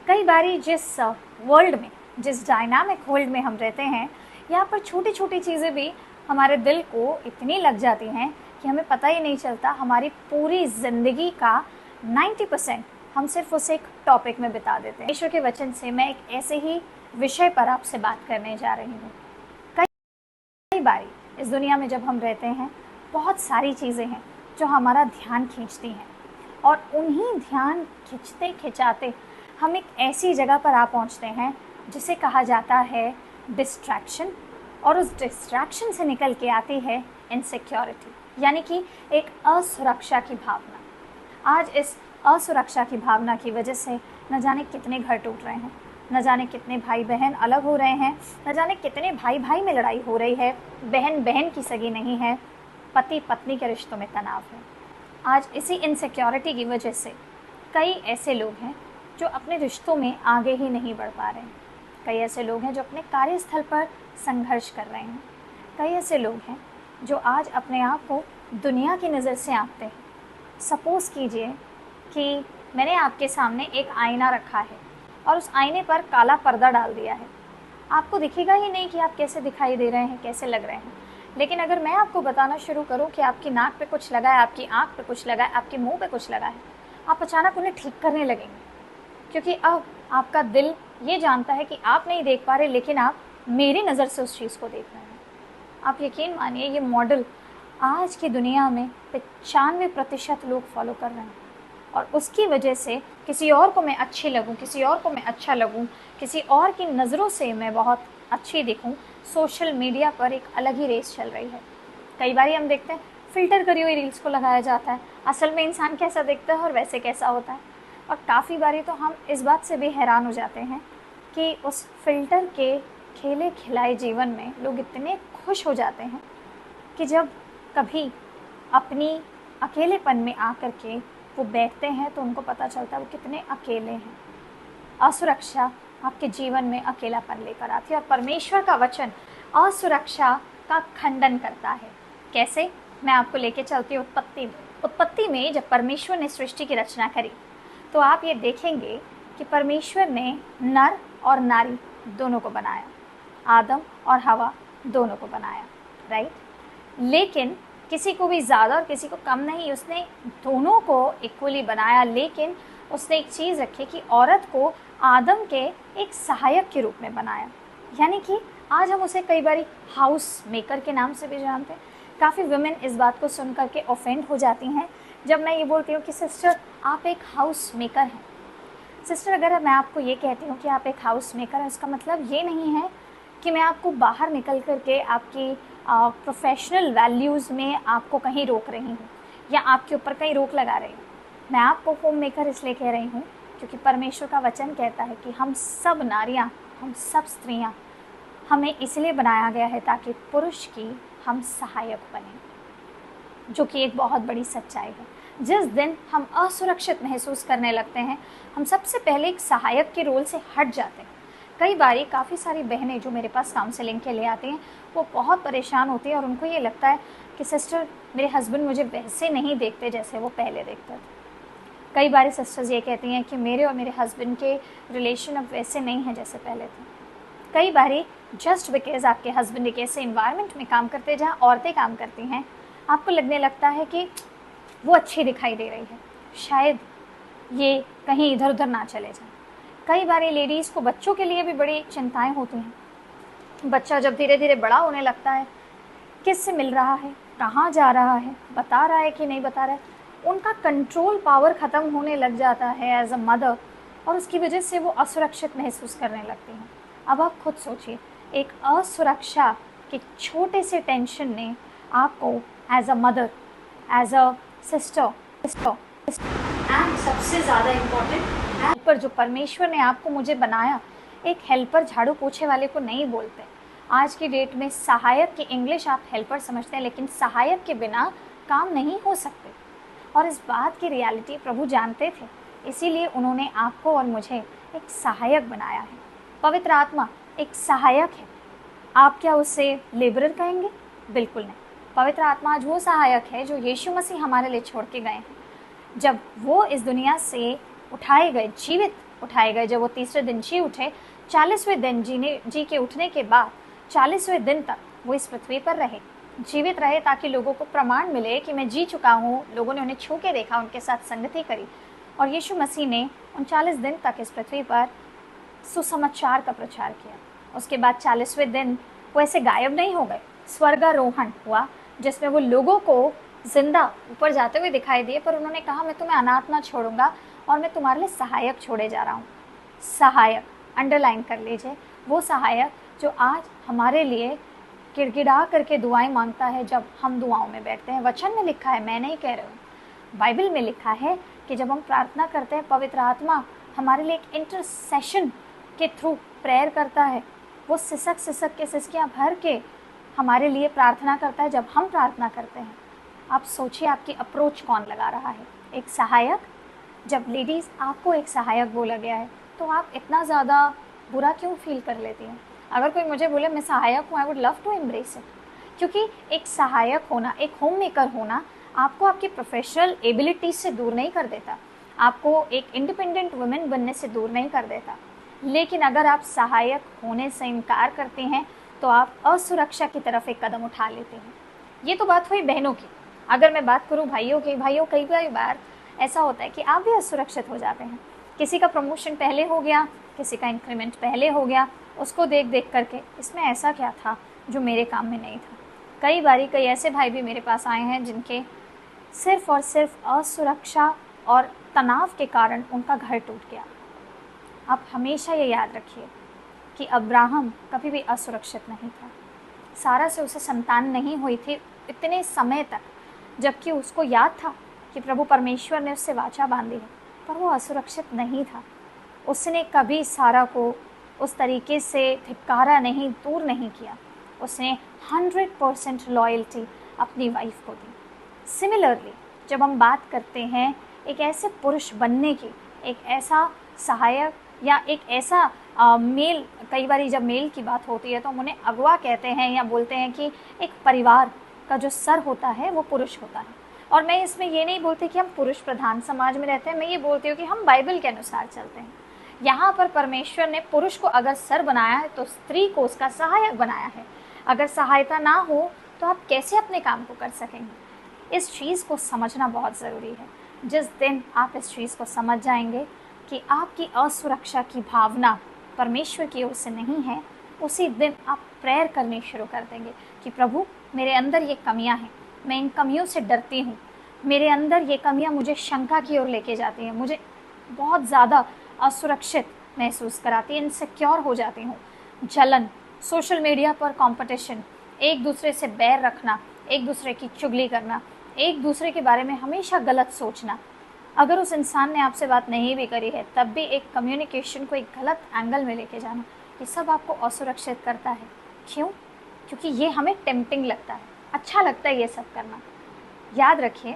कई बारी जिस वर्ल्ड में, जिस डायनामिक वर्ल्ड में हम रहते हैं, यहाँ पर छोटी छोटी चीज़ें भी हमारे दिल को इतनी लग जाती हैं कि हमें पता ही नहीं चलता। हमारी पूरी ज़िंदगी का 90% हम सिर्फ उस एक टॉपिक में बिता देते हैं। ईश्वर के वचन से मैं एक ऐसे ही विषय पर आपसे बात करने जा रही हूँ। कई बारी इस दुनिया में जब हम रहते हैं, बहुत सारी चीज़ें हैं जो हमारा ध्यान खींचती हैं, और उन्हीं ध्यान खिंचते खिंचाते हम एक ऐसी जगह पर आ पहुंचते हैं जिसे कहा जाता है डिस्ट्रैक्शन, और उस डिस्ट्रैक्शन से निकल के आती है इनसिक्योरिटी, यानी कि एक असुरक्षा की भावना। आज इस असुरक्षा की भावना की वजह से न जाने कितने घर टूट रहे हैं, न जाने कितने भाई बहन अलग हो रहे हैं, न जाने कितने भाई भाई में लड़ाई हो रही है, बहन बहन की सगी नहीं है, पति पत्नी के रिश्तों में तनाव है। आज इसी इनसिक्योरिटी की वजह से कई ऐसे लोग हैं जो अपने रिश्तों में आगे ही नहीं बढ़ पा रहे हैं। कई ऐसे लोग हैं जो अपने कार्यस्थल पर संघर्ष कर रहे हैं। कई ऐसे लोग हैं जो आज अपने आप को दुनिया की नज़र से आंकते हैं। सपोज़ कीजिए कि मैंने आपके सामने एक आईना रखा है और उस आईने पर काला पर्दा डाल दिया है। आपको दिखेगा ही नहीं कि आप कैसे दिखाई दे रहे हैं, कैसे लग रहे हैं। लेकिन अगर मैं आपको बताना शुरू करूं कि आपकी नाक पे कुछ लगा है, आपकी आँख पे कुछ लगा है, आपके मुंह पे कुछ लगा है, आप अचानक उन्हें ठीक करने लगेंगे, क्योंकि अब आपका दिल ये जानता है कि आप नहीं देख पा रहे, लेकिन आप मेरी नज़र से उस चीज़ को देख रहे हैं। आप यकीन मानिए, ये मॉडल आज की दुनिया में 95% लोग फॉलो कर रहे हैं, और उसकी वजह से किसी और को मैं अच्छी लगूं, किसी और को मैं अच्छा लगूं, किसी और की नज़रों से मैं बहुत अच्छी दिखूं, सोशल मीडिया पर एक अलग ही रेस चल रही है। कई बार हम देखते हैं फ़िल्टर करी हुई रील्स को लगाया जाता है, असल में इंसान कैसा दिखता है और वैसे कैसा होता है। और काफ़ी बारी तो हम इस बात से भी हैरान हो जाते हैं कि उस फ़िल्टर के खेले खिलाए जीवन में लोग इतने खुश हो जाते हैं कि जब कभी अपनी अकेलेपन में आकर के वो बैठते हैं तो उनको पता चलता है वो कितने अकेले हैं। असुरक्षा आपके जीवन में अकेलापन लेकर आती है, और परमेश्वर का वचन असुरक्षा का खंडन करता है। कैसे? मैं आपको लेके चलती हूँ उत्पत्ति में जब परमेश्वर ने सृष्टि की रचना करी, तो आप ये देखेंगे कि परमेश्वर ने नर और नारी दोनों को बनाया, आदम और हवा दोनों को बनाया, राइट। लेकिन किसी को भी ज़्यादा और किसी को कम नहीं, उसने दोनों को इक्वली बनाया। लेकिन उसने एक चीज़ रखी कि औरत को आदम के एक सहायक के रूप में बनाया, यानी कि आज हम उसे कई बार हाउस मेकर के नाम से भी जानते हैं। काफ़ी वुमेन इस बात को सुन करके ऑफेंड हो जाती हैं जब मैं ये बोलती हूँ कि सिस्टर आप एक हाउस मेकर हैं। सिस्टर, अगर मैं आपको ये कहती हूँ कि आप एक हाउस मेकर हैं, इसका मतलब ये नहीं है कि मैं आपको बाहर निकल करके आपकी प्रोफेशनल वैल्यूज़ में आपको कहीं रोक रही हूँ या आपके ऊपर कहीं रोक लगा रही हूँ। मैं आपको होम मेकर इसलिए कह रही हूँ क्योंकि परमेश्वर का वचन कहता है कि हम सब नारियाँ, हम सब स्त्रियाँ, हमें इसलिए बनाया गया है ताकि पुरुष की हम सहायक बने, जो कि एक बहुत बड़ी सच्चाई है। जिस दिन हम असुरक्षित महसूस करने लगते हैं, हम सबसे पहले एक सहायक के रोल से हट जाते हैं। कई बारी काफ़ी सारी बहनें जो मेरे पास काउंसलिंग के लिए आती हैं, वो बहुत परेशान होती हैं और उनको ये लगता है कि सिस्टर मेरे हस्बैंड मुझे वैसे नहीं देखते जैसे वो पहले देखते थे। कई बारी सिस्टर्स ये कहती हैं कि मेरे और मेरे हस्बैंड के रिलेशन अब वैसे नहीं हैं जैसे पहले थे। कई बारी जस्ट बिकॉज आपके हस्बैंड एक ऐसे इन्वायरमेंट में काम करते हैं जहाँ औरतें काम करती हैं, आपको लगने लगता है कि वो अच्छी दिखाई दे रही है, शायद ये कहीं इधर उधर ना चले जाए। कई बार लेडीज़ को बच्चों के लिए भी बड़ी चिंताएं होती हैं। बच्चा जब धीरे धीरे बड़ा होने लगता है, किससे मिल रहा है, कहाँ जा रहा है, बता रहा है कि नहीं बता रहा है, उनका कंट्रोल पावर ख़त्म होने लग जाता है एज अ मदर, और उसकी वजह से वो असुरक्षित महसूस करने लगती हैं। अब आप खुद सोचिए, एक असुरक्षा के छोटे से टेंशन ने आपको as a mother, as a sister and सबसे ज़्यादा इम्पॉर्टेंट हेल्पर, जो परमेश्वर ने आपको मुझे बनाया, एक हेल्पर झाड़ू पोछे वाले को नहीं बोलते। आज की डेट में सहायक की इंग्लिश आप हेल्पर समझते हैं, लेकिन सहायक के बिना काम नहीं हो सकते, और इस बात की रियलिटी प्रभु जानते थे, इसीलिए उन्होंने आपको और मुझे एक सहायक बनाया है। पवित्र आत्मा एक सहायक है। आप क्या उसे लेबरर कहेंगे? बिल्कुल नहीं। पवित्र आत्मा आज वो सहायक है जो यीशु मसीह हमारे लिए छोड़ के गए हैं। जब वो इस दुनिया से उठाए गए, जीवित उठाए गए। जब वो तीसरे दिन जी उठे, 40वें दिन जी के उठने के बाद 40वें दिन तक वो इस पृथ्वी पर रहे, जीवित रहे, ताकि लोगों को प्रमाण मिले कि मैं जी चुका हूँ। लोगों ने उन्हें छू के देखा, उनके साथ संगति करी, और यीशु मसीह ने उन 40 दिन तक इस पृथ्वी पर सुसमाचार का प्रचार किया। उसके बाद 40वें दिन वो ऐसे गायब नहीं हो गए, स्वर्गारोहण हुआ, जिसमें वो लोगों को जिंदा ऊपर जाते हुए दिखाई दिए। पर उन्होंने कहा, मैं तुम्हें अनाथ ना छोड़ूंगा, और मैं तुम्हारे लिए सहायक छोड़े जा रहा हूँ। सहायक, अंडरलाइन कर लीजिए, वो सहायक जो आज हमारे लिए गिड़गिड़ा करके दुआएं मांगता है जब हम दुआओं में बैठते हैं। वचन में लिखा है, मैं नहीं कह रही हूँ, बाइबल में लिखा है कि जब हम प्रार्थना करते हैं, पवित्र आत्मा हमारे लिए एक इंटरसेशन के थ्रू प्रेयर करता है। वो सिसक सिसक के सिसकियाँ भर के हमारे लिए प्रार्थना करता है जब हम प्रार्थना करते हैं। आप सोचिए, आपकी अप्रोच कौन लगा रहा है? एक सहायक। जब लेडीज़ आपको एक सहायक बोला गया है, तो आप इतना ज़्यादा बुरा क्यों फील कर लेती हैं? अगर कोई मुझे बोले मैं सहायक हूँ, I would love to embrace it, क्योंकि एक सहायक होना, एक होम मेकर होना आपको आपकी प्रोफेशनल एबिलिटीज से दूर नहीं कर देता, आपको एक इंडिपेंडेंट वुमेन बनने से दूर नहीं कर देता। लेकिन अगर आप सहायक होने से इनकार करते हैं, तो आप असुरक्षा की तरफ एक कदम उठा लेते हैं। ये तो बात हुई बहनों की। अगर मैं बात करूँ भाइयों की, भाइयों कई बार ऐसा होता है कि आप भी असुरक्षित हो जाते हैं। किसी का प्रमोशन पहले हो गया, किसी का इंक्रीमेंट पहले हो गया, उसको देख करके इसमें ऐसा क्या था जो मेरे काम में नहीं था। कई ऐसे भाई भी मेरे पास आए हैं जिनके सिर्फ और सिर्फ असुरक्षा और तनाव के कारण उनका घर टूट गया। आप हमेशा ये याद रखिए कि अब्राहम कभी भी असुरक्षित नहीं था। सारा से उसे संतान नहीं हुई थी इतने समय तक, जबकि उसको याद था कि प्रभु परमेश्वर ने उससे वाचा बांधी है, पर वो असुरक्षित नहीं था। उसने कभी सारा को उस तरीके से धिक्कारा नहीं, दूर नहीं किया। उसने 100% लॉयल्टी अपनी वाइफ को दी। सिमिलरली जब हम बात करते हैं एक ऐसे पुरुष बनने की, एक ऐसा सहायक या एक ऐसा मेल, कई बार जब मेल की बात होती है तो हम उन्हें अगवा कहते हैं या बोलते हैं कि एक परिवार का जो सर होता है वो पुरुष होता है। और मैं इसमें ये नहीं बोलती कि हम पुरुष प्रधान समाज में रहते हैं, मैं ये बोलती हूँ कि हम बाइबल के अनुसार चलते हैं। यहाँ पर परमेश्वर ने पुरुष को अगर सर बनाया है तो स्त्री को उसका सहायक बनाया है। अगर सहायता ना हो तो आप कैसे अपने काम को कर सकेंगे? इस चीज़ को समझना बहुत ज़रूरी है। जिस दिन आप इस चीज़ को समझ जाएंगे कि आपकी असुरक्षा की भावना परमेश्वर की ओर से नहीं है, उसी दिन आप प्रेयर करनी शुरू कर देंगे कि प्रभु, मेरे अंदर ये कमियां हैं, मैं इन कमियों से डरती हूँ, मेरे अंदर ये कमियां मुझे शंका की ओर लेके जाती हैं, मुझे बहुत ज़्यादा असुरक्षित महसूस कराती है, इनसिक्योर हो जाती हूँ। जलन, सोशल मीडिया पर कंपटीशन, एक दूसरे से बैर रखना, एक दूसरे की चुगली करना, एक दूसरे के बारे में हमेशा गलत सोचना। अगर उस इंसान ने आपसे बात नहीं भी करी है, तब भी एक कम्युनिकेशन को एक गलत एंगल में लेके जाना, ये सब आपको असुरक्षित करता है। क्यों? क्योंकि ये हमें टेम्पटिंग लगता है, अच्छा लगता है ये सब करना। याद रखिए,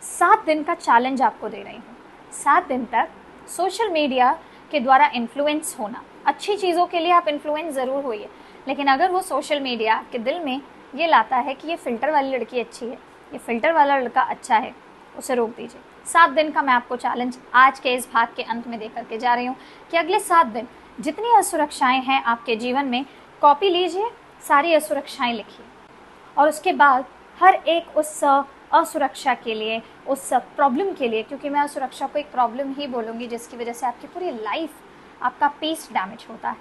7 दिन का चैलेंज आपको दे रही हूँ। 7 दिन तक सोशल मीडिया के द्वारा इन्फ्लुएंस होना, अच्छी चीज़ों के लिए आप इन्फ्लुएंस ज़रूर होइए, लेकिन अगर वो सोशल मीडिया के दिल में ये लाता है कि ये फ़िल्टर वाली लड़की अच्छी है, ये फ़िल्टर वाला लड़का अच्छा है, उसे रोक दीजिए। 7 दिन का मैं आपको चैलेंज आज के इस भाग के अंत में दे करके जा रही हूँ कि अगले 7 दिन जितनी असुरक्षाएं हैं आपके जीवन में, कॉपी लीजिए, सारी असुरक्षाएं लिखिए, और उसके बाद हर एक उस असुरक्षा के लिए, उस प्रॉब्लम के लिए, क्योंकि मैं असुरक्षा को एक प्रॉब्लम ही बोलूँगी जिसकी वजह से आपकी पूरी लाइफ, आपका पीस डैमेज होता है,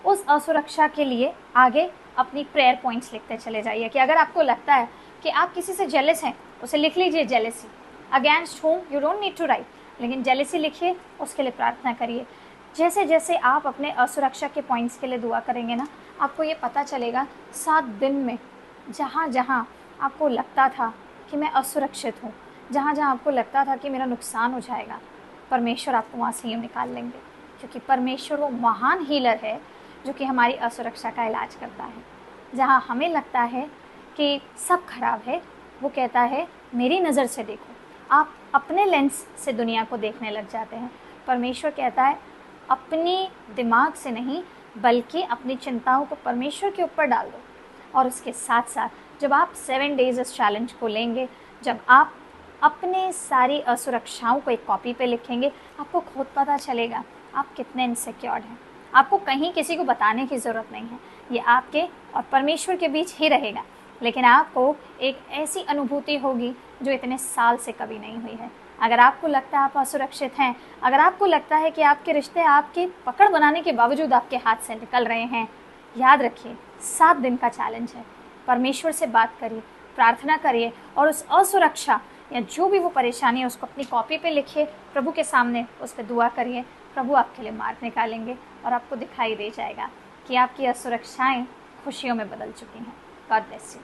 उस असुरक्षा के लिए आगे अपनी प्रेयर पॉइंट्स लिखते चले जाइए। कि अगर आपको लगता है कि आप किसी से जेलस हैं, उसे लिख लीजिए, jealousy against home, you don't need to write, लेकिन जेलसी लिखिए, उसके लिए प्रार्थना करिए। जैसे जैसे आप अपने असुरक्षा के पॉइंट्स के लिए दुआ करेंगे ना, आपको ये पता चलेगा 7 दिन में जहाँ जहाँ आपको लगता था कि मैं असुरक्षित हूँ, जहाँ जहाँ आपको लगता था कि मेरा नुकसान हो जाएगा, परमेश्वर आपको वहाँ से यूँ निकाल लेंगे, क्योंकि परमेश्वर वो महान हीलर है जो कि हमारी असुरक्षा का इलाज करता है। जहाँ हमें लगता है कि सब खराब है, वो कहता है मेरी नज़र से देखो। आप अपने लेंस से दुनिया को देखने लग जाते हैं। परमेश्वर कहता है अपनी दिमाग से नहीं, बल्कि अपनी चिंताओं को परमेश्वर के ऊपर डाल दो। और उसके साथ साथ जब आप 7 डेज इस चैलेंज को लेंगे, जब आप अपने सारी असुरक्षाओं को एक कॉपी पे लिखेंगे, आपको खुद पता चलेगा आप कितने इनसिक्योर्ड हैं। आपको कहीं किसी को बताने की ज़रूरत नहीं है, ये आपके और परमेश्वर के बीच ही रहेगा। लेकिन आपको एक ऐसी अनुभूति होगी जो इतने साल से कभी नहीं हुई है। अगर आपको लगता है आप असुरक्षित हैं, अगर आपको लगता है कि आपके रिश्ते आपकी पकड़ बनाने के बावजूद आपके हाथ से निकल रहे हैं, याद रखिए 7 दिन का चैलेंज है। परमेश्वर से बात करिए, प्रार्थना करिए और उस असुरक्षा या जो भी वो परेशानी है उसको अपनी कॉपी पे लिखिए, प्रभु के सामने उस पर दुआ करिए। प्रभु आपके लिए मार्ग निकालेंगे और आपको दिखाई दे जाएगा कि आपकी असुरक्षाएं खुशियों में बदल चुकी हैं। God bless you.